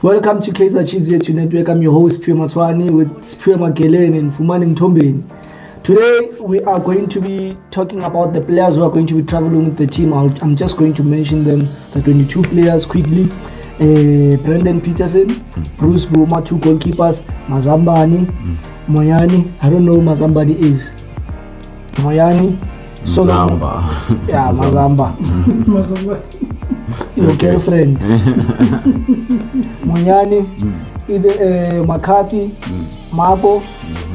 Welcome to Kaizer Chiefs here to Network. I'm your host, Pio Matwani, with Pio Magelene and Fumani Mtombeni. Today, we are going to be talking about the players who are going to be traveling with the team. I'm just going to mention them, the 22 players quickly. Brendan Peterson, Bruce Vuma, 2 goalkeepers, Mazambani, Moyani. I don't know who Mazambani is. Moyani. Mazamba. Yeah, Mazamba. Mazamba. Your girlfriend. Moyani, Makati, Marco,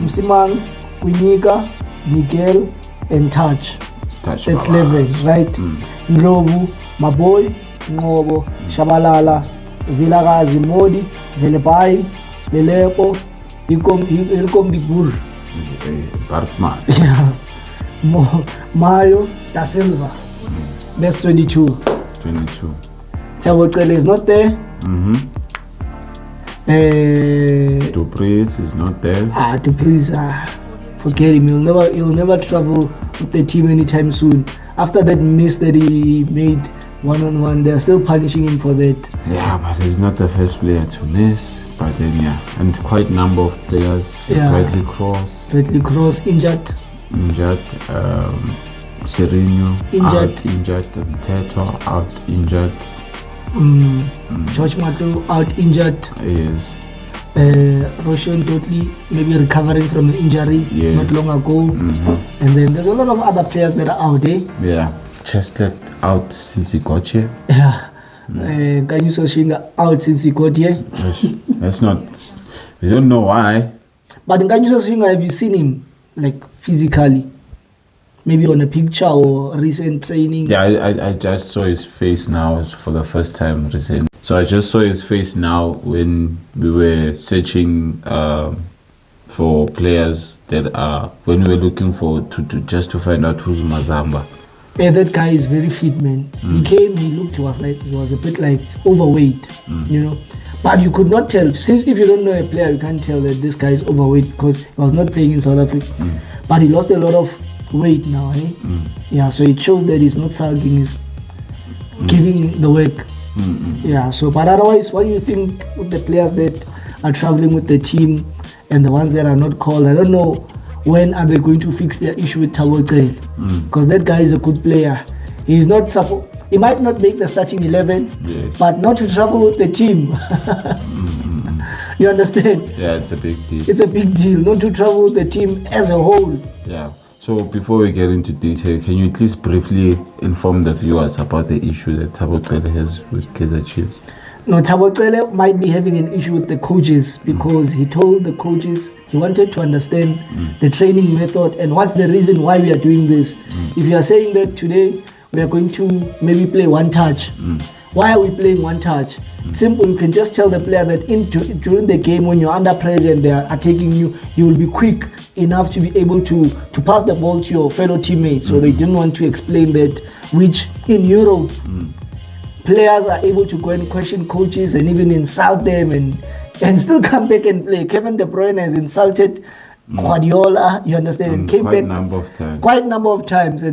Msimang, Winika, Miguel, and Touch. That's 11, right? Ndlovu, Maboy, Ngobo, Shabalala, Vilakazi, Modi, Velepai, Lelepo, Ilkom Dibur. Bartman. Yeah. Mayo da Silva. That's 22. 22. Thabo Cele is not there. Dupreez is not there. Dupreez, forget him. He'll never travel with the team anytime soon. After that miss that he made one-on-one, they're still punishing him for that. Yeah, but he's not the first player to miss. But then, yeah, and quite a number of players. Yeah. Bradley Cross Injured. Sereno injured. Out injured. Teto out injured. George Mato out injured. Yes. Roshan Dudley maybe recovering from an injury not long ago. And then there's a lot of other players that are out there. Yeah. Chestnut out since he got here. Yeah. Kaizer Shinga out since he got here. That's not. We don't know why. But in Kaizer Shinga, have you seen him like physically? Maybe on a picture or recent training? Yeah, I just saw his face now for the first time recently. So I just saw his face now when we were searching for players that are, when we were looking for to find out who's Mazamba. Yeah, that guy is very fit, man. He came, he looked to us like he was a bit like overweight, you know. But you could not tell. Since if you don't know a player, you can't tell that this guy is overweight because he was not playing in South Africa. But he lost a lot of weight now, eh? Yeah, so it shows that he's not sulking, he's giving the work. Yeah, so but otherwise, what do you think with the players that are traveling with the team and the ones that are not called? I don't know when are they going to fix their issue with Thabo Cele, because that guy is a good player. He's not he might not make the starting 11, but not to travel with the team. You understand? Yeah, it's a big deal. It's a big deal not to travel with the team as a whole. Yeah. So before we get into detail, can you at least briefly inform the viewers about the issue that Thabo Cele has with Kaizer Chiefs? No, Thabo Cele might be having an issue with the coaches because he told the coaches he wanted to understand the training method and what's the reason why we are doing this. If you are saying that today we are going to maybe play one touch, why are we playing one touch? Simple, you can just tell the player that during the game when you're under pressure and they are attacking you, you will be quick enough to be able to pass the ball to your fellow teammates. So they didn't want to explain that, which in Europe, players are able to go and question coaches and even insult them and still come back and play. Kevin De Bruyne has insulted Guardiola, you understand, and came back quite a number of times.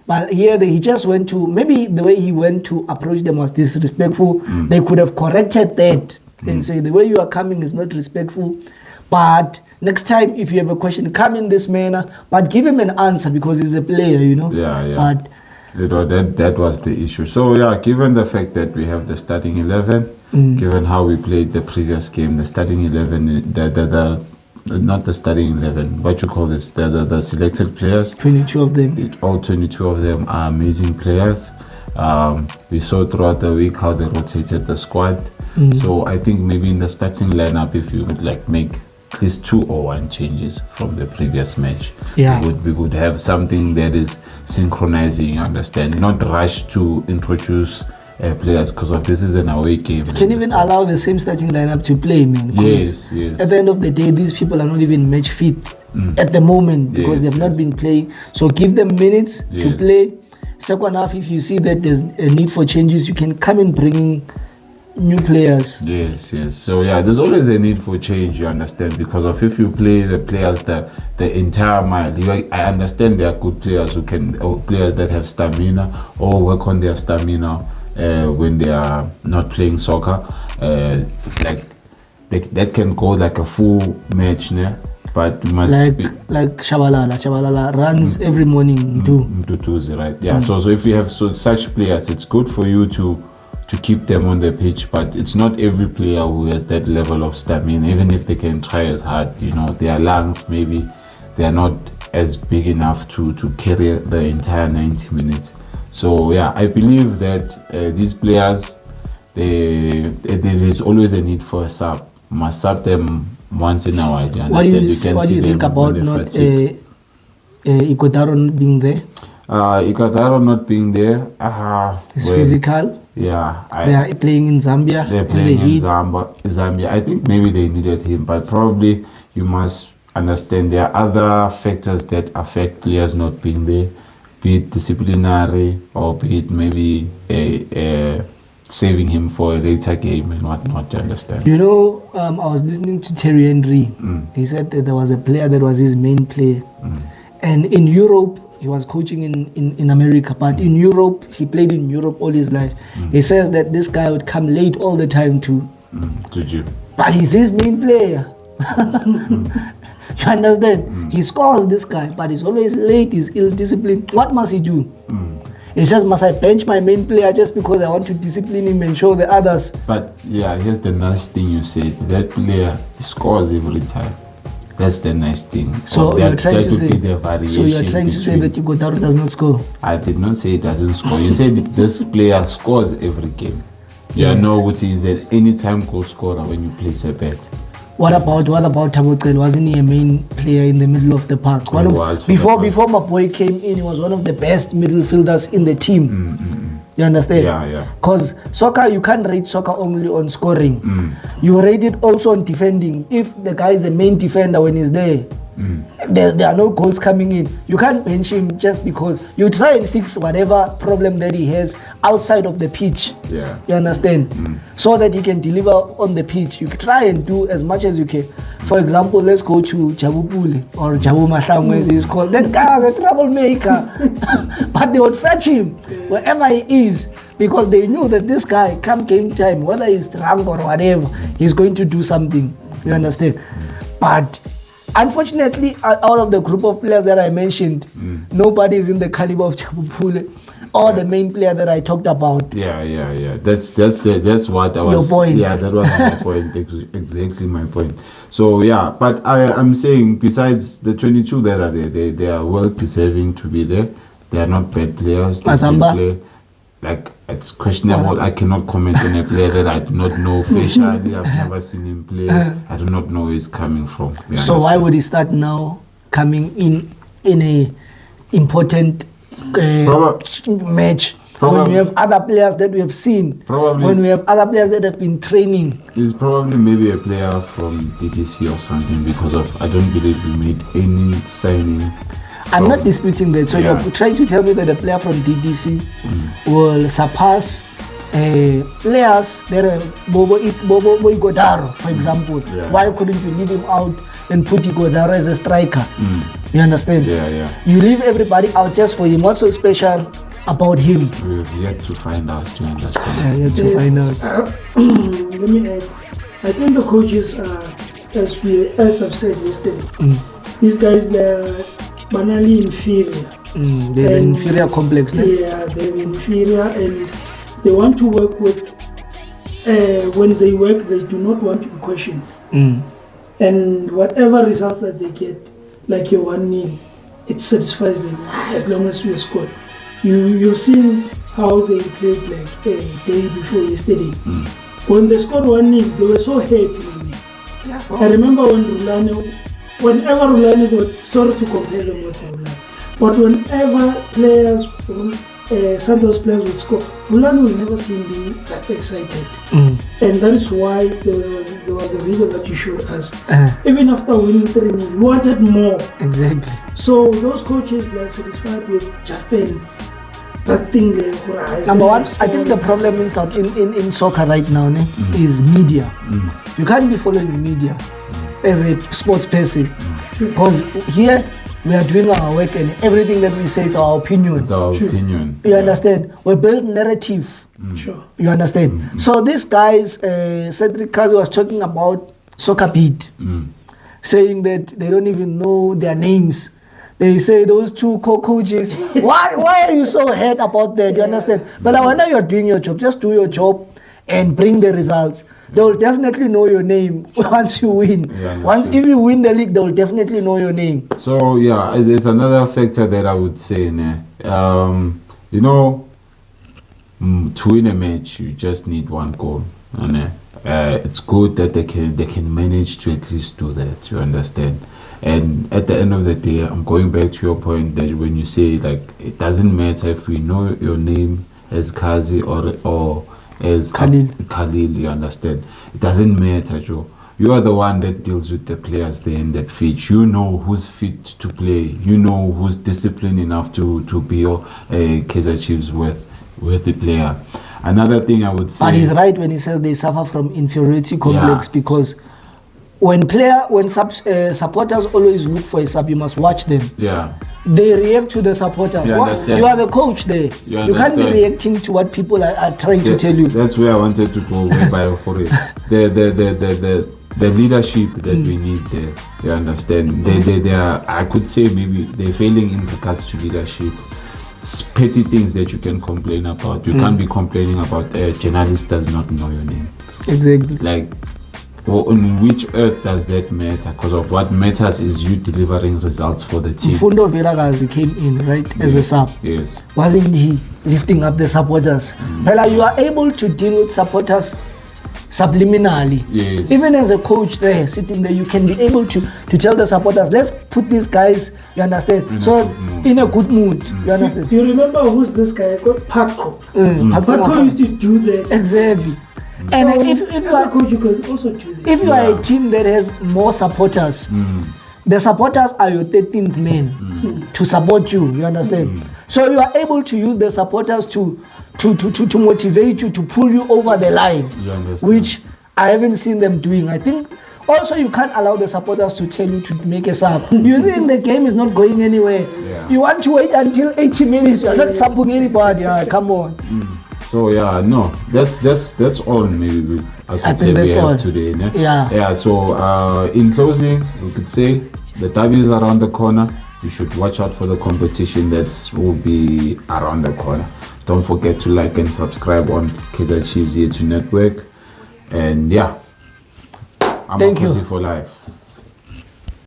But here he just went to, maybe the way he went to approach them was disrespectful. They could have corrected that and say the way you are coming is not respectful. But next time if you have a question, come in this manner, but give him an answer because he's a player, you know. But that was the issue. So yeah, given the fact that we have the starting 11, given how we played the previous game, the starting 11, not the starting 11, what you call this, the selected players, 22 of them, all 22 of them are amazing players. We saw throughout the week how they rotated the squad. So I think maybe in the starting lineup, if you would like make at least 2 or 1 changes from the previous match, we would have something that is synchronizing, you understand, not rush to introduce players because of this is an away game. You can even allow the same starting lineup to play, man. Yes. At the end of the day, these people are not even match fit at the moment because they've not been playing. So give them minutes to play. Second half, if you see that there's a need for changes, you can come and bring in new players. Yes. So yeah, there's always a need for change, you understand, because of if you play the players the entire mile, I understand there are good players or players that have stamina or work on their stamina when they are not playing soccer. like that can go like a full match, né? But you must like Shabalala runs every morning. Mduduzi, right? Yeah. So if you have such players, it's good for you to keep them on the pitch. But it's not every player who has that level of stamina. Even if they can try as hard, their lungs maybe they are not as big enough to carry the entire 90 minutes. So yeah, I believe that these players, there's always a need for a sub. Must sub them once in a while. What do you think about not Ighodaro being there? Ighodaro not being there. It's physical. Yeah. They are playing in Zambia. They're playing in Zambia. I think maybe they needed him, but probably you must understand there are other factors that affect players not being there, be it disciplinary or be it maybe saving him for a later game and whatnot, you understand? I was listening to Terry Henry. He said that there was a player that was his main player. And in Europe, he was coaching in America, but in Europe, he played in Europe all his life. He says that this guy would come late all the time to gym. But he's his main player. You understand? He scores, this guy, but he's always late, he's ill-disciplined. What must he do? He says, must I bench my main player just because I want to discipline him and show the others? But yeah, here's the nice thing you said. That player scores every time. That's the nice thing. So you're trying to say that Ighodaro does not score? I did not say he doesn't score. You said this player scores every game. You know what he is at any time goal scorer when you place a bet. What about Thabo Cele? Wasn't he a main player in the middle of the park? Before my boy came in, he was one of the best midfielders in the team. You understand? Yeah. Because soccer, you can't rate soccer only on scoring. You rate it also on defending. If the guy is a main defender when he's there, there are no goals coming in. You can't bench him just because you try and fix whatever problem that he has outside of the pitch. Yeah. You understand? So that he can deliver on the pitch. You try and do as much as you can. For example, let's go to Jabu Pule or Jabu Mahlangu as he's called. That guy was a troublemaker. But they would fetch him wherever he is because they knew that this guy, come game time, whether he's drunk or whatever, he's going to do something. You understand? But unfortunately, out of the group of players that I mentioned, nobody is in the caliber of Jabu Pule or the main player that I talked about. Yeah. That's what I was. Your point. Yeah, that was my point. Exactly my point. So yeah, but I'm saying besides the 22 that are there, they are well deserving to be there. They are not bad players. Mazamba. Like, it's questionable. I cannot comment on a player that I do not know facially. I've never seen him play. I do not know where he's coming from. So why would he start now coming in a important match? When we have other players that we have seen, when we have other players that have been training. He's probably maybe a player from DTC or something because I don't believe we made any signing. I'm not disputing that. So you're trying to tell me that a player from DDC will surpass players that are Bobo Ighodaro, for example. Why couldn't you leave him out and put Ighodaro as a striker? You understand? Yeah. You leave everybody out just for him. What's so special about him? We've yet to find out, to understand. Yet to find out. Let me add. I think the coaches are, as I've said yesterday, these guys, they're banally inferior. They have an inferior complex, no? Yeah, they're inferior and they want to work with, when they work, they do not want to be questioned. And whatever results that they get, like your 1-0, it satisfies them as long as we scored. You've seen how they played like day before yesterday. When they scored 1-0, they were so happy. I remember whenever Rulani, they were sorry to compare them with Rulani, but whenever players, Santos players would score, Rulani will never seem being that excited. And that is why there was a video that you showed us. Even after winning 3-0, you wanted more. Exactly. So those coaches, they are satisfied with just that thing there. Number one, I think the problem in soccer right now is media. You can't be following media as a sports person because here we are doing our work and everything that we say is our opinion. It's our opinion. You understand? We build narrative Sure. You understand? So these guys, Cedric Kazi was talking about soccer beat, saying that they don't even know their names. They say those two co-coaches. Why are you so hurt about that? You understand? But I wonder you're doing your job. Just do your job and bring the results. They will definitely know your name once you win. Once if you win the league, they will definitely know your name. So yeah, there's another factor that I would say, you know, to win a match, you just need one goal, and it's good that they can manage to at least do that. You understand? And at the end of the day, I'm going back to your point that when you say like it doesn't matter if we know your name as Kazi or as Khalil, you understand? It doesn't matter, Joe. You are the one that deals with the players there in that pitch. You know who's fit to play. You know who's disciplined enough to be your Kaizer Chiefs with the player. Another thing I would say... But he's right when he says they suffer from inferiority complex, because when supporters always look for a sub, you must watch them. Yeah. They react to the supporters. You understand? You are the coach there. You can't be reacting to what people are trying to tell you. That's where I wanted to go by for it. The leadership that we need there. You understand? They are, I could say maybe they're failing in regards to leadership. It's petty things that you can complain about. You can't be complaining about a journalist does not know your name. Exactly. Like, on which earth does that matter? Because of what matters is you delivering results for the team. Mfundo Vilakazi came in, right, as a sub. Yes. Wasn't he lifting up the supporters? Well, you are able to deal with supporters subliminally. Yes. Even as a coach there, sitting there, you can be able to tell the supporters, let's put these guys, you understand? In a good mood, you understand? Do you remember who's this guy called Paco? Paco used to do that. Exactly. And so if you are a coach, you can also do that. If you are a team that has more supporters, the supporters are your 13th man to support you. You understand? So you are able to use the supporters to motivate you, to pull you over the line, which I haven't seen them doing. I think also you can't allow the supporters to tell you to make a sub. You think the game is not going anywhere. You want to wait until 80 minutes. You are not subbing anybody. Come on. So yeah, no, that's all maybe I could say we have today. Ne? Yeah. So in closing, we could say the derby is around the corner. You should watch out for the competition that will be around the corner. Don't forget to like and subscribe on Kaizer Chiefs YouTube network. And yeah, I'm Thank you for life.